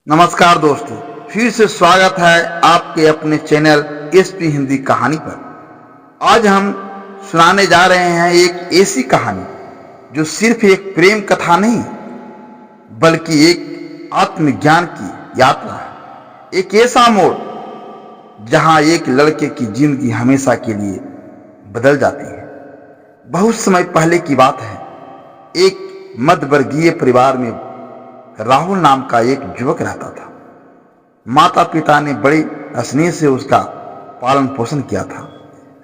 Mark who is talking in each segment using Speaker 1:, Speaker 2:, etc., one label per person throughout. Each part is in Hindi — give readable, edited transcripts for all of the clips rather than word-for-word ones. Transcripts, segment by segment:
Speaker 1: नमस्कार दोस्तों, फिर से स्वागत है आपके अपने चैनल एसपी हिंदी कहानी पर। आज हम सुनाने जा रहे हैं एक ऐसी कहानी जो सिर्फ एक प्रेम कथा नहीं बल्कि एक आत्मज्ञान की यात्रा है। एक ऐसा मोड़ जहां एक लड़के की जिंदगी हमेशा के लिए बदल जाती है। बहुत समय पहले की बात है। एक मध्यवर्गीय परिवार में राहुल नाम का एक युवक रहता था। माता पिता ने बड़े स्नेह से उसका पालन पोषण किया था।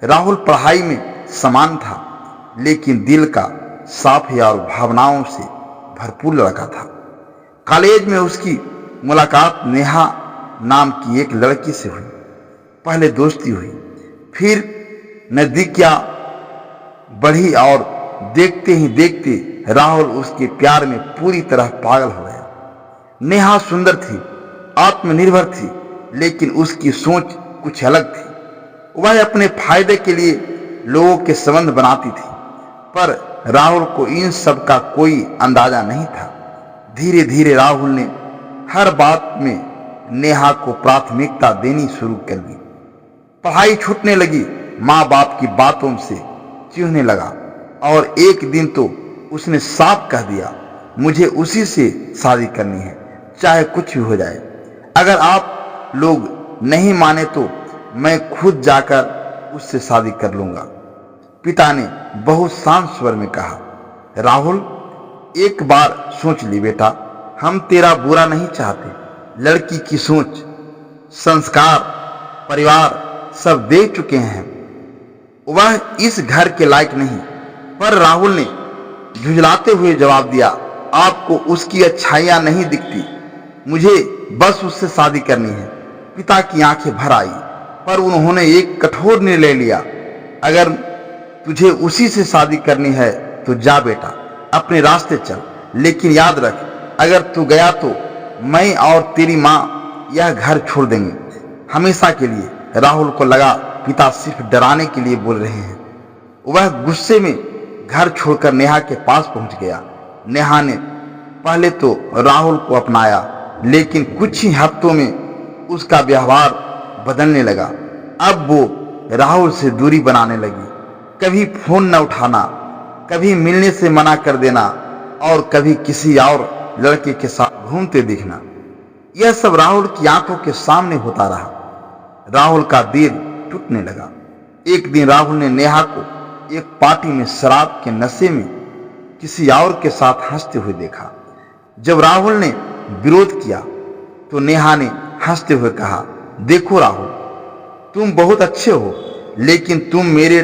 Speaker 1: राहुल पढ़ाई में समान था, लेकिन दिल का साफ है और भावनाओं से भरपूर लड़का था। कॉलेज में उसकी मुलाकात नेहा नाम की एक लड़की से हुई। पहले दोस्ती हुई, फिर नजदीकियां बढ़ी और देखते ही देखते राहुल उसके प्यार में पूरी तरह पागल हो गया। नेहा सुंदर थी, आत्मनिर्भर थी, लेकिन उसकी सोच कुछ अलग थी। वह अपने फायदे के लिए लोगों के संबंध बनाती थी, पर राहुल को इन सब का कोई अंदाजा नहीं था। धीरे धीरे राहुल ने हर बात में नेहा को प्राथमिकता देनी शुरू कर दी। पढ़ाई छूटने लगी, माँ बाप की बातों से चिढ़ने लगा और एक दिन तो उसने साफ कह दिया, मुझे उसी से शादी करनी है, चाहे कुछ भी हो जाए। अगर आप लोग नहीं माने तो मैं खुद जाकर उससे शादी कर लूंगा। पिता ने बहुत शांत स्वर में कहा, राहुल एक बार सोच ली बेटा, हम तेरा बुरा नहीं चाहते। लड़की की सोच, संस्कार, परिवार सब दे चुके हैं। वह इस घर के लायक नहीं। पर राहुल ने झुंझलाते हुए जवाब दिया, आपको उसकी अच्छाइयां नहीं दिखती, मुझे बस उससे शादी करनी है। पिता की आंखें भर आई, पर उन्होंने एक कठोर निर्णय लिया, अगर तुझे उसी से शादी करनी है तो जा बेटा, अपने रास्ते चल, लेकिन याद रख, अगर तू गया तो मैं और तेरी माँ यह घर छोड़ देंगे हमेशा के लिए। राहुल को लगा पिता सिर्फ डराने के लिए बोल रहे हैं। वह गुस्से में घर छोड़कर नेहा के पास पहुंच गया। नेहा ने पहले तो राहुल को अपनाया, लेकिन कुछ ही हफ्तों में उसका व्यवहार बदलने लगा। अब वो राहुल से दूरी बनाने लगी। कभी फोन न उठाना, कभी मिलने से मना कर देना और कभी किसी और लड़के के साथ घूमते दिखना। यह सब राहुल की आंखों के सामने होता रहा। राहुल का दिल टूटने लगा। एक दिन राहुल ने नेहा को एक पार्टी में शराब के नशे में किसी और के साथ हंसते हुए देखा। जब राहुल ने विरोध किया तो नेहा ने हंसते हुए कहा, देखो राहुल, तुम बहुत अच्छे हो, लेकिन तुम मेरे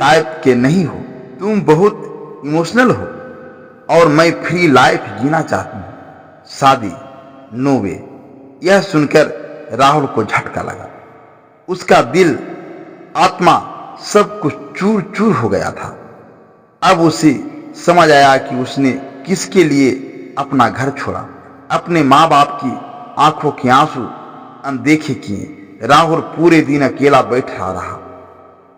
Speaker 1: टाइप के नहीं हो। तुम बहुत इमोशनल हो और मैं फ्री लाइफ जीना चाहती हूँ। शादी नो वे। यह सुनकर राहुल को झटका लगा। उसका दिल, आत्मा सब कुछ चूर चूर हो गया था। अब उसे समझ आया कि उसने किसके लिए अपना घर छोड़ा। अपने माँ बाप की आंखों के आंसू अनदेखे किए। राहुल पूरे दिन अकेला बैठा रहा।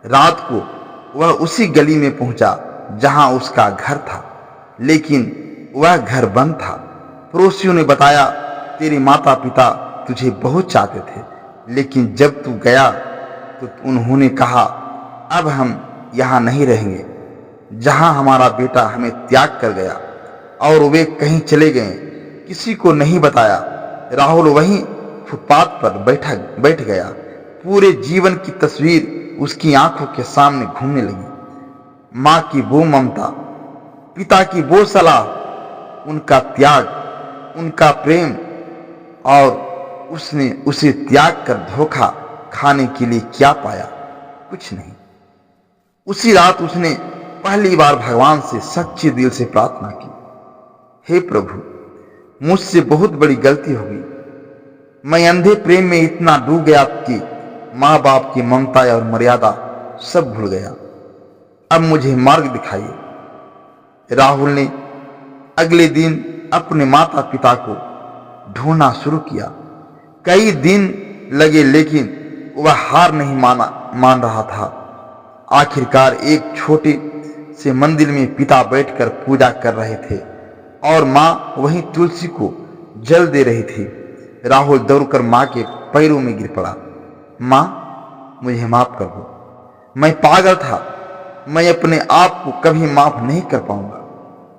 Speaker 1: रात को वह उसी गली में पहुंचा जहां उसका घर था, लेकिन वह घर बंद था। पड़ोसियों ने बताया, तेरे माता पिता तुझे बहुत चाहते थे, लेकिन जब तू गया तो उन्होंने कहा, अब हम यहाँ नहीं रहेंगे। जहां हमारा बेटा हमें त्याग कर गया और वे कहीं चले गए, किसी को नहीं बताया। राहुल वहीं फुटपाथ पर बैठ गया। पूरे जीवन की तस्वीर उसकी आंखों के सामने घूमने लगी। माँ की वो ममता, पिता की वो सलाह, उनका त्याग, उनका प्रेम, और उसने उसे त्याग कर धोखा खाने के लिए क्या पाया? कुछ नहीं। उसी रात उसने पहली बार भगवान से सच्चे दिल से प्रार्थना की, हे प्रभु, मुझसे बहुत बड़ी गलती हो गई। मैं अंधे प्रेम में इतना डूब गया कि माँ बाप की ममता और मर्यादा सब भूल गया। अब मुझे मार्ग दिखाइए। राहुल ने अगले दिन अपने माता पिता को ढूंढना शुरू किया। कई दिन लगे, लेकिन वह हार नहीं मान रहा था। आखिरकार एक छोटे से मंदिर में पिता बैठकर पूजा कर रहे थे और माँ वहीं तुलसी को जल दे रही थी। राहुल दौड़कर माँ के पैरों में गिर पड़ा। माँ, मुझे माफ कर दो, मैं पागल था, मैं अपने आप को कभी माफ नहीं कर पाऊंगा।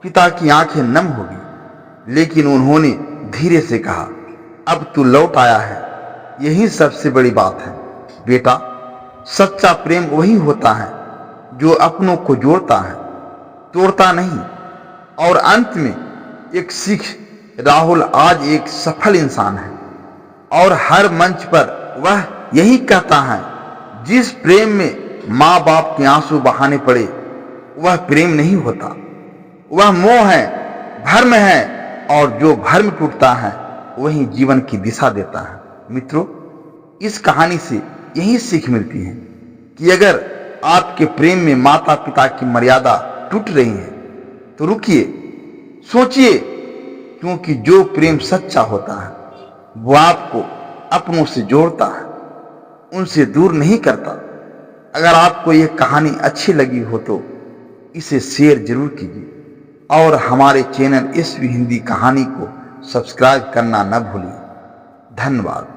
Speaker 1: पिता की आंखें नम हो गई, लेकिन उन्होंने धीरे से कहा, अब तू लौट आया है, यही सबसे बड़ी बात है। बेटा, सच्चा प्रेम वही होता है जो अपनों को जोड़ता है, तोड़ता नहीं। और अंत में एक सीख, राहुल आज एक सफल इंसान है और हर मंच पर वह यही कहता है, जिस प्रेम में माँ बाप के आंसू बहाने पड़े वह प्रेम नहीं होता, वह मोह है, भ्रम है, और जो भ्रम टूटता है वही जीवन की दिशा देता है। मित्रों, इस कहानी से यही सीख मिलती है कि अगर आपके प्रेम में माता पिता की मर्यादा टूट रही है तो रुकिए, सोचिए, क्योंकि जो प्रेम सच्चा होता है वो आपको अपनों से जोड़ता है, उनसे दूर नहीं करता। अगर आपको यह कहानी अच्छी लगी हो तो इसे शेयर जरूर कीजिए और हमारे चैनल एसपी हिंदी कहानी को सब्सक्राइब करना न भूलिए। धन्यवाद।